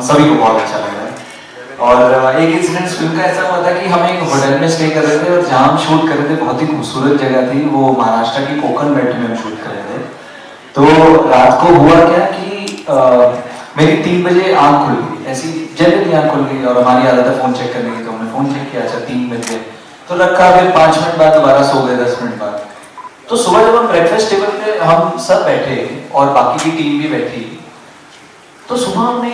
सभी को बहुत अच्छा लग रहा है। और एक इंसिडेंट फिल्म का ऐसा हुआ था कि हम एक होटल में स्टे कर रहे थे और जहाँ हम शूट कर रहे थे बहुत ही खूबसूरत जगह थी, वो महाराष्ट्र की कोकण बेल्ट में हम शूट कर रहे थे। तो रात को हुआ क्या कि मेरी 3 बजे आँख खुल गई, ऐसी जनरली आँख खुल गई, और हमारी आदत है फोन चेक करने की, तो हमने फोन चेक किया, अच्छा 3 बज गए, तो रखा, फिर 5 मिनट बाद दोबारा सो गए, 10 मिनट बाद। तो सुबह जब हम ब्रेकफास्ट टेबल पे हम सब बैठे और बाकी की टीम भी बैठी, तो सुबह हमने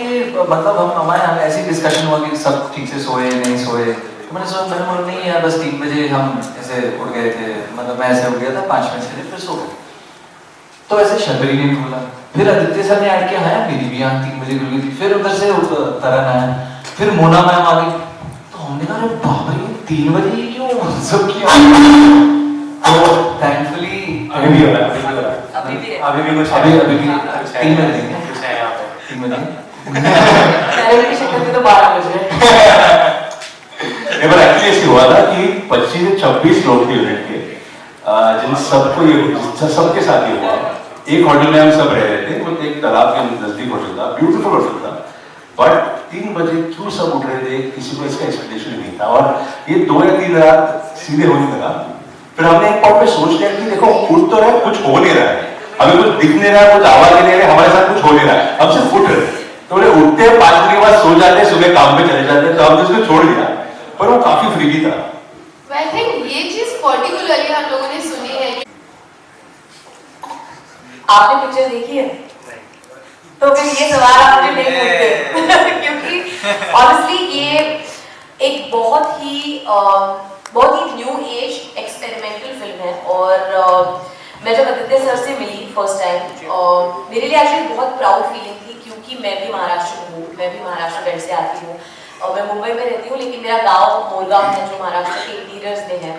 मतलब हमारे यहाँ ऐसी डिस्कशन हुआ कि सब ठीक से सोए नहीं सोए, तो मैंने बोला नहीं यार, बस 3 बजे हम ऐसे उठ गए थे, मतलब मैं ऐसे उठ गया था 5 मिनट के लिए, फिर सो गए। तो ऐसे शटर ही नहीं खुला। फिर आदित्य सर ने ऐड किया है मेरी भी आँख 3 बजे खुल गई थी। फिर उधर से तरन आया, फिर मोना मैम आ गई, तो हमने कहा अरे बाप रे 3 बजे ये क्यों सब किया। तो थैंकफुली अभी भी हो रहा है, अभी भी कुछ है, अभी भी 3 बजे कुछ है यहाँ पे 3 बजे की शक्ल से तो 12 बजे। पर एक्चुअली ऐसी हुआ था कि 25 से 26 लोग थे यूनिट के, जिन सबको ये सबके साथ ही हुआ। एक होटल में हम सब रह रहे थे, वो एक तालाब के नजदीक होटल था, ब्यूटीफुल होटल था, बट 3 बजे क्यों सब उठ रहे थे, किसी को इसका एक्सप्लेनेशन नहीं था। और ये 2 या 3 रात सीधे होने लगा। फिर हमने एक पॉइंट पे सोच लिया कि देखो उठ तो रहे, कुछ हो नहीं रहा है, अभी कुछ दिख नहीं रहा है, कुछ आवाज नहीं रही, हमारे साथ कुछ हो नहीं रहा है, हम सिर्फ उठ रहे। तो बोले उठते 5 मिनट के बाद सो जाते, सुबह काम पे चले जाते, तो हमने उसको छोड़ दिया, पर वो काफी फ्रीली था। I think ये चीज पर्टिकुलरली हम लोगों ने सुनी है। आपने पिक्चर देखी है? तो फिर ये सवाल आप मुझे नहीं पूछते क्योंकि ऑनेस्टली ये एक बहुत ही न्यू एज एक्सपेरिमेंटल फिल्म है। और मैं जब आदित्य सर से मिली फर्स्ट टाइम, मेरे लिए एक्चुअली बहुत प्राउड फीलिंग थी, क्योंकि मैं भी महाराष्ट्र हूँ, मैं भी महाराष्ट्र बेल्ट से आती हूँ, और मैं मुंबई में रहती हूँ, लेकिन मेरा गांव मोरगांव है जो महाराष्ट्र के इंटीरियर्स में है।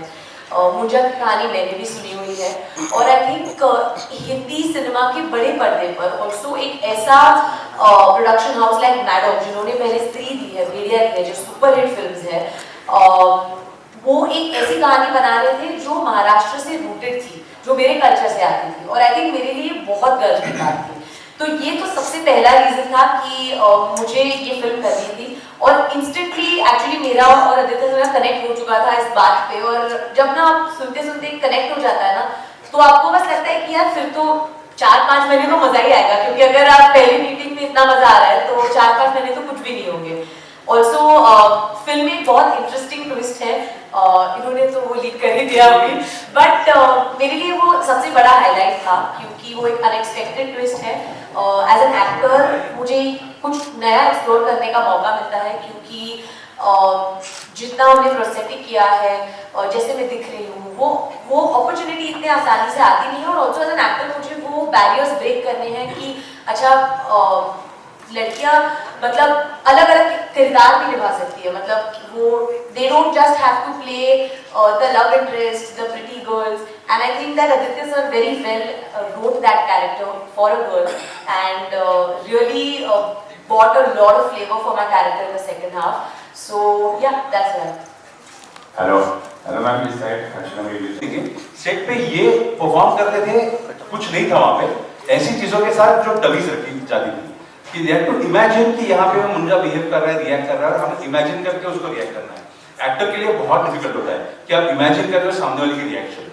मुंजा की कहानी मैंने भी सुनी हुई है, और आई थिंक हिंदी सिनेमा के बड़े पर्दे पर ऑल्सो एक ऐसा प्रोडक्शन हाउस लाइक मैडॉक, जिन्होंने पहले स्त्री दी है, भेड़िया दी है, जो सुपरहिट फिल्म्स है, वो एक ऐसी कहानी बना रहे थे जो महाराष्ट्र से रूटेड थी, जो मेरे कल्चर से आती थी, और आई थिंक मेरे लिए बहुत गर्व की बात थी। तो ये तो सबसे पहला रीजन था कि मुझे ये फिल्म करनी थी, और इंस्टेंटली एक्चुअली मेरा और आदित्य से कनेक्ट हो चुका था इस बात पे। और जब ना आप सुनते सुनते कनेक्ट हो जाता है ना, तो आपको बस लगता है कि यार फिर तो 4-5 महीने तो मजा ही आएगा, क्योंकि अगर आप पहली मीटिंग में इतना मजा आ रहा है तो 4-5 महीने तो कुछ भी नहीं होंगे। ऑल्सो फिल्म में बहुत इंटरेस्टिंग ट्विस्ट है, इन्होंने तो वो लीक कर ही दिया अभी, बट मेरे लिए वो सबसे बड़ा हाईलाइट था, क्योंकि वो एक अनएक्सपेक्टेड ट्विस्ट है। एज एन एक्टर मुझे कुछ नया एक्सप्लोर करने का मौका मिलता है, क्योंकि जितना हमने प्रोसेटिक किया है, जैसे मैं दिख रही हूँ, वो अपॉर्चुनिटी इतने आसानी से आती नहीं है। और ऑल्सो एज एन एक्टर मुझे वो बैरियर्स ब्रेक करने हैं कि अच्छा लड़कियां मतलब अलग अलग किरदार भी निभा सकती है, मतलब वो they don't just have to play the love interest, the pretty girls, and I think that Aditya sir very well wrote that character for a girl and really brought a lot of flavor for my character in the second half. So yeah, that's right. Hello ma'am, इस side अच्छा मेरी set पे ये perform कर रहे थे, कुछ नहीं था वहाँ पे, ऐसी चीजों के साथ जो डबीज रखी जाती थी कि दे हैव टू इमेजिन कि यहाँ पे मुंजा बिहेव कर रहा है, रिएक्ट कर रहा है, और हमें इमेजिन करके उसको रिएक्ट करना है। एक्टर के लिए बहुत डिफिकल्ट होता है कि आप इमेजिन कर रहे हो सामने वाले की रिएक्शन,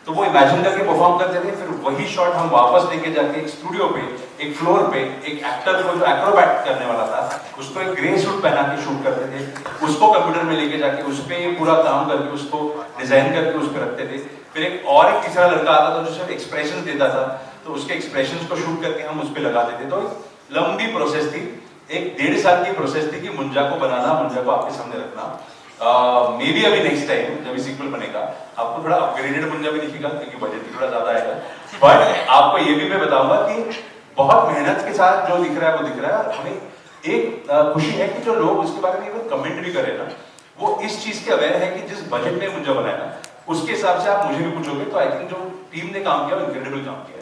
तो वो इमेजिन करके परफॉर्म करते थे। फिर वही शॉट हम वापस लेके जाके एक स्टूडियो पे, एक फ्लोर पे, एक एक्टर को जो एक्रोबैट करने वाला था, उसको एक ग्रे सूट पहना के शूट करते थे, उसको कंप्यूटर में लेके जाके उस पे पूरा काम करके उसको डिजाइन करके उस पे रखते थे। फिर एक तीसरा लड़का आता था जो सिर्फ एक्सप्रेशन देता था, तो उसके एक्सप्रेशंस को शूट करके हम उस पे लगाते थे। तो लंबी प्रोसेस थी, 1-1.5 साल की प्रोसेस थी कि मुंजा को बनाना, मुंजा को आपके सामने रखना। मे बी अभी नेक्स्ट टाइम जब भी सीक्वल बनेगा आपको थोड़ा अपग्रेडेड मुंजा भी दिखेगा, क्योंकि बजट भी थोड़ा ज्यादा आएगा। बट आपको ये भी मैं बताऊंगा कि बहुत मेहनत के साथ जो दिख रहा है वो दिख रहा है। और हमें एक खुशी है कि जो लोग उसके बारे में कमेंट भी करें ना, वो इस चीज के अवेयर है कि जिस बजट में मुंजा बनाया ना, उसके हिसाब से आप मुझे भी पूछोगे तो आई थिंक जो टीम ने काम किया वो इनक्रेडिबल काम किया।